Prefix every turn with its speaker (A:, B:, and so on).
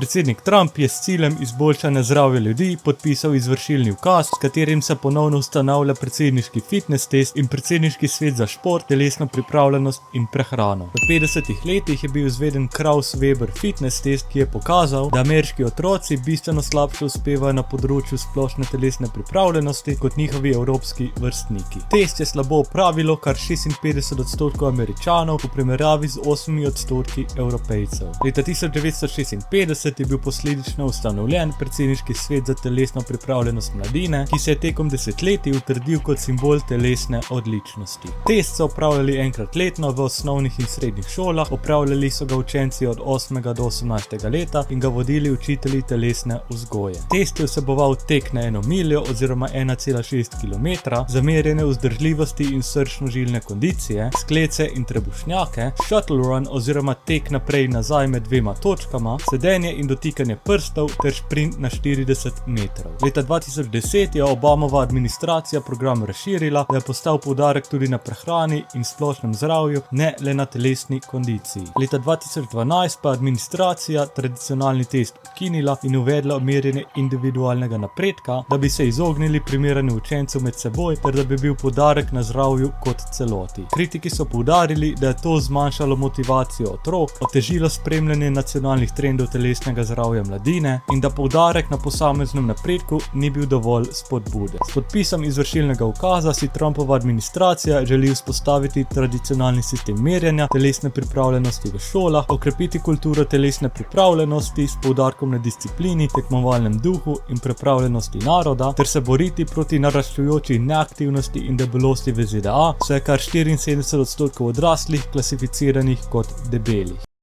A: Predsednik Trump je s ciljem izboljšanja zdravja ljudi podpisal izvršilni ukaz, s katerim se ponovno ustanavlja predsedniški fitness test in predsedniški svet za šport, telesno pripravljenost in prehrano. V 50 letih je bil izveden Kraus-Weber fitness test, ki je pokazal, da ameriški otroci bistveno slabše uspevajo na področju splošne telesne pripravljenosti kot njihovi evropski vrstniki. Test je slabo opravilo kar 56% Američanov v primerjavi z 8% Evropejcev. Leta 1956 je bil posledično ustanovljen predsedniški svet za telesno pripravljenost mladine, ki se je tekom desetletij utrdil kot simbol telesne odličnosti. Test so opravljali enkrat letno v osnovnih in srednjih šolah, opravljali so ga učenci od 8. do 18. leta in ga vodili učitelji telesne vzgoje. Test je vseboval tek na 1 miljo oziroma 1,6 km, zamerjene vzdržljivosti in srčno-žilne kondicije, sklece in trebušnjake, shuttle run oziroma tek naprej in nazaj med dvema točkama, sedenje in dotikanje prstov ter šprint na 40 metrov. Leta 2010 je Obamova administracija program razširila, da je postal poudarek tudi na prehrani in splošnem zdravju, ne le na telesni kondiciji. Leta 2012 pa je administracija tradicionalni test ukinila in uvedla merjenje individualnega napredka, da bi se izognili primeranju učencev med seboj ter da bi bil poudarek na zdravju kot celoti. Kritiki so poudarili, da je to zmanjšalo motivacijo otrok, otežilo spremljanje nacionalnih trendov telesnega zdravja mladine in da poudarek na posameznem napredku ni bil dovolj spodbude. S podpisom izvršilnega ukaza si Trumpova administracija želi vzpostaviti tradicionalni sistem merjenja telesne pripravljenosti v šolah, okrepiti kulturo telesne pripravljenosti s poudarkom na disciplini, tekmovalnem duhu in pripravljenosti naroda ter se boriti proti naraščajoči neaktivnosti in debelosti v ZDA, saj je kar 74% odraslih klasificiranih kot debelih.